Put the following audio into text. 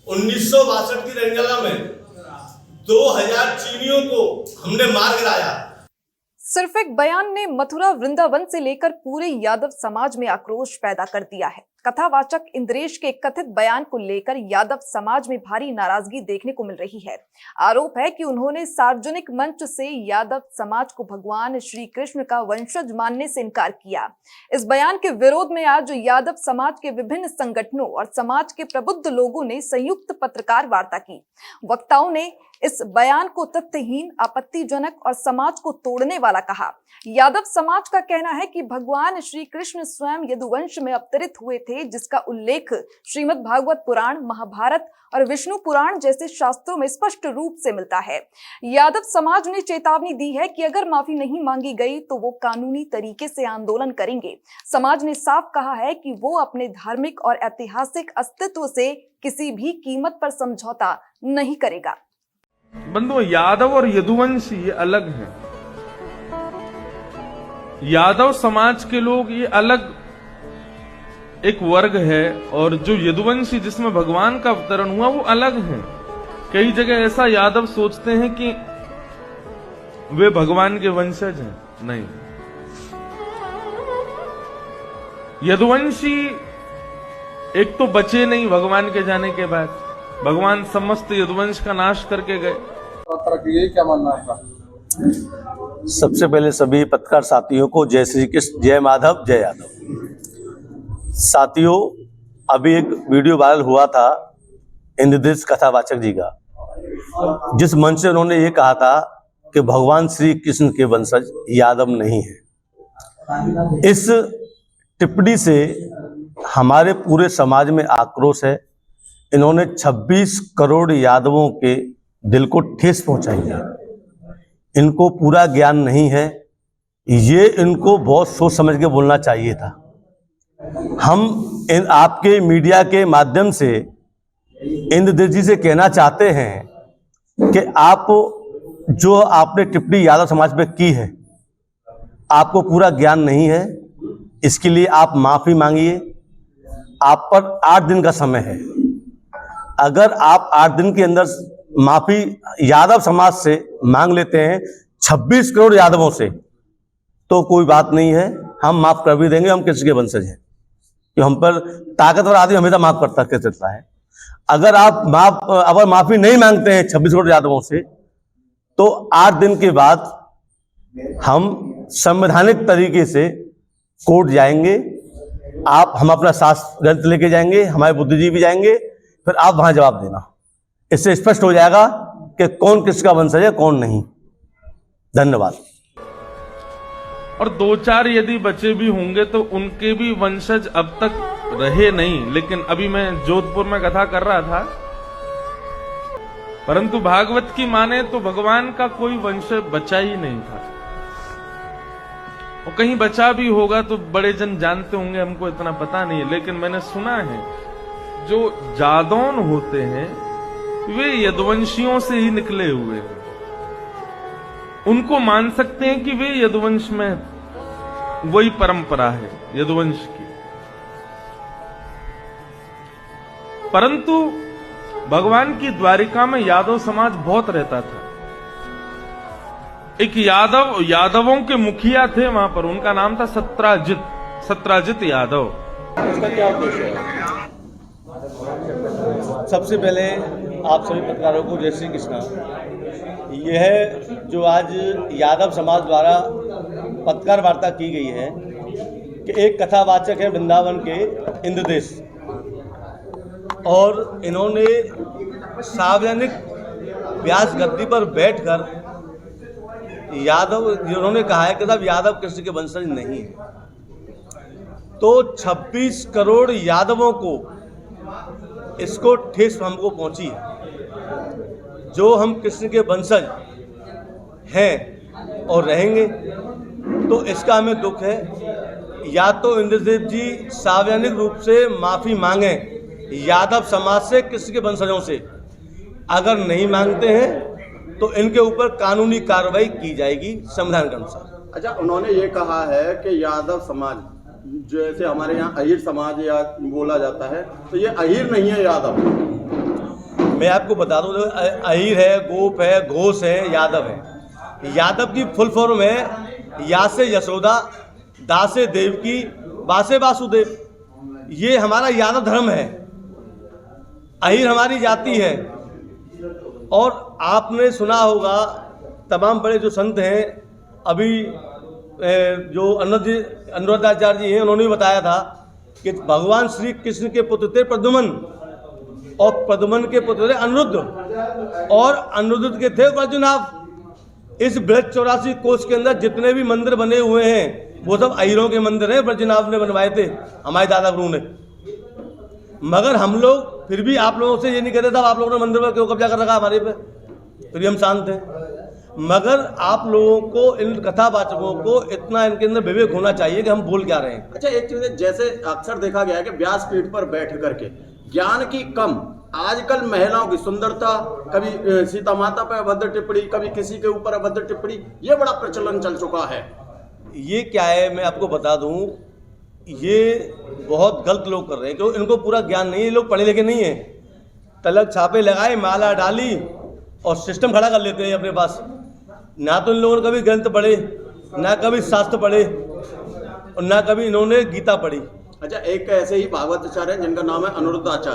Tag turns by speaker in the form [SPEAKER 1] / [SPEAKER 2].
[SPEAKER 1] 1962 की रंगला में 2000 चीनियों को हमने मार गिराया।
[SPEAKER 2] सिर्फ एक बयान ने मथुरा वृंदावन से लेकर पूरे यादव समाज में आक्रोश पैदा कर दिया है। कथावाचक इंद्रेश के कथित बयान को लेकर यादव समाज में भारी नाराजगी देखने को मिल रही है। आरोप है कि उन्होंने सार्वजनिक मंच से यादव समाज को भगवान श्री कृष्ण का वंशज मानने से इनकार किया। इस बयान के विरोध में आज यादव समाज के विभिन्न संगठनों और समाज के प्रबुद्ध लोगों ने संयुक्त पत्रकार वार्ता की। वक्ताओं ने इस बयान को तथ्यहीन, आपत्तिजनक और समाज को तोड़ने वाला कहा। यादव समाज का कहना है कि भगवान श्री कृष्ण स्वयं यदुवंश में अवतरित हुए थे, जिसका उल्लेख श्रीमद् भागवत पुराण, महाभारत और विष्णु पुराण जैसे शास्त्रों में स्पष्ट रूप से मिलता है। यादव समाज ने चेतावनी दी है कि अगर माफी नहीं मांगी गई तो वो कानूनी तरीके से आंदोलन करेंगे। समाज ने साफ कहा है कि वो अपने धार्मिक और ऐतिहासिक अस्तित्व से किसी भी कीमत पर समझौता नहीं करेगा।
[SPEAKER 3] बंधुओं, यादव और यदुवंश ये अलग हैं। यादव समाज के लोग ये अलग एक वर्ग है, और जो यदुवंशी जिसमें भगवान का अवतरण हुआ वो अलग है। कई जगह ऐसा यादव सोचते हैं कि वे भगवान के वंशज हैं। नहीं, यदुवंशी एक तो बचे नहीं भगवान के जाने के बाद, भगवान समस्त यदुवंश का नाश करके गए।
[SPEAKER 4] क्या मानना है आपका?
[SPEAKER 1] सबसे पहले सभी पत्रकार साथियों को जय श्री कृष्ण, जय माधव, जय यादव। साथियों, अभी एक वीडियो वायरल हुआ था इंद्रदेश कथावाचक जी का, जिस मंच से उन्होंने ये कहा था कि भगवान श्री कृष्ण के वंशज यादव नहीं है। इस टिप्पणी से हमारे पूरे समाज में आक्रोश है। इन्होंने 26 करोड़ यादवों के दिल को ठेस पहुंचाई है। इनको पूरा ज्ञान नहीं है। ये इनको बहुत सोच समझ के बोलना चाहिए था। हम आपके मीडिया के माध्यम से इंद्रदेव जी से कहना चाहते हैं कि आप जो आपने टिप्पणी यादव समाज पे की है, आपको पूरा ज्ञान नहीं है। इसके लिए आप माफी मांगिए। आप पर 8 दिन का समय है। अगर आप 8 दिन के अंदर माफी यादव समाज से मांग लेते हैं 26 करोड़ यादवों से, तो कोई बात नहीं है, हम माफ कर भी देंगे। हम कृष्ण के वंशज हैं, कि हम पर ताकतवर आदमी हमेशा माफ करता है। अगर आप माफी नहीं मांगते हैं 26 करोड़ यादवों से, तो 8 दिन के बाद हम संवैधानिक तरीके से कोर्ट जाएंगे। हम अपना शास्त्र ग्रंथ लेके जाएंगे, हमारे बुद्धिजीवी जाएंगे, फिर आप वहां जवाब देना। इससे स्पष्ट हो जाएगा कि कौन किसका वंशज है, कौन नहीं। धन्यवाद।
[SPEAKER 3] और 2-4 यदि बचे भी होंगे तो उनके भी वंशज अब तक रहे नहीं। लेकिन अभी मैं जोधपुर में कथा कर रहा था, परंतु भागवत की माने तो भगवान का कोई वंशज बचा ही नहीं था। और कहीं बचा भी होगा तो बड़े जन जानते होंगे, हमको इतना पता नहीं है। लेकिन मैंने सुना है जो जादौन होते हैं वे यदुवंशियों से ही निकले हुए हैं। उनको मान सकते हैं कि वे यदुवंश में, वही परंपरा है यदुवंश की। परंतु भगवान की द्वारिका में यादव समाज बहुत रहता था। एक यादवों के मुखिया थे वहां पर, उनका नाम था सत्राजित यादव।
[SPEAKER 4] इसका क्या उद्देश्य है?
[SPEAKER 1] सबसे पहले आप सभी पत्रकारों को जय श्री कृष्ण। यह जो आज यादव समाज द्वारा पत्रकार वार्ता की गई है कि एक कथावाचक है वृंदावन के इंद्रदेश, और इन्होंने सार्वजनिक व्यास गद्दी पर बैठकर उन्होंने कहा है कि साहब यादव कृष्ण के वंशज नहीं है। तो 26 करोड़ यादवों को इसको ठेस हमको पहुंची है। जो हम कृष्ण के वंशज हैं और रहेंगे, तो इसका हमें दुख है। या तो इंद्रदेव जी सार्वजनिक रूप से माफी मांगे यादव समाज से, कृष्ण के वंशजों से। अगर नहीं मांगते हैं तो इनके ऊपर कानूनी कार्रवाई की जाएगी संविधान के अनुसार।
[SPEAKER 4] अच्छा, उन्होंने ये कहा है कि यादव समाज जैसे हमारे यहाँ अहीर समाज या बोला जाता है, तो ये अहीर नहीं है यादव।
[SPEAKER 1] मैं आपको बता दूं, अहीर है, गोप है, घोष है, यादव है। यादव की फुल फॉर्म है या से यशोदा, दा से देवकी, बा से वासुदेव। ये हमारा यादव धर्म है। अहीर हमारी जाति है। और आपने सुना होगा तमाम बड़े जो संत हैं, अभी जो अनुरुद्धाचार्य जी हैं, उन्होंने भी बताया था कि भगवान श्री कृष्ण के पुत्र थे प्रद्युमन, और प्रद्युमन के पुत्र थे अनिरुद्ध, और अनिरुद्ध के थे ब्रजनाभ। इस बृहद 84 कोष के अंदर जितने भी मंदिर बने हुए हैं वो सब अहीरों के मंदिर हैं, ब्रजनाभ ने बनवाए थे, हमारे दादा गुरु ने। मगर हम लोग फिर भी आप लोगों से ये नहीं कहते था आप लोगों ने मंदिर पर क्यों कब्जा कर रखा हमारे पे, फिर भी हम शांत हैं। मगर आप लोगों को, इन कथावाचकों को इतना इनके अंदर विवेक होना चाहिए कि हम बोल क्या रहे हैं।
[SPEAKER 4] अच्छा, एक चीज है, जैसे अक्सर देखा गया है कि व्यासपीठ पर बैठ करके ज्ञान की कम, आजकल महिलाओं की सुंदरता, कभी सीता माता पर अभद्र टिप्पणी, कभी किसी के ऊपर अभद्र टिप्पणी, ये बड़ा प्रचलन चल चुका है।
[SPEAKER 1] ये क्या है, मैं आपको बता दूं, ये बहुत गलत लोग कर रहे हैं, क्योंकि इनको पूरा ज्ञान नहीं है। ये लोग पढ़े लिखे नहीं है, तलक छापे लगाए, माला डाली और सिस्टम खड़ा कर लेते हैं अपने पास। ना तो इन लोगों ने कभी ग्रंथ पढ़े, ना कभी शास्त्र पढ़े, और ना कभी इन्होंने गीता पढ़ी।
[SPEAKER 4] अच्छा, एक ऐसे ही भागवत आचार्य हैं जिनका नाम है अनुरुद्धाचार्य।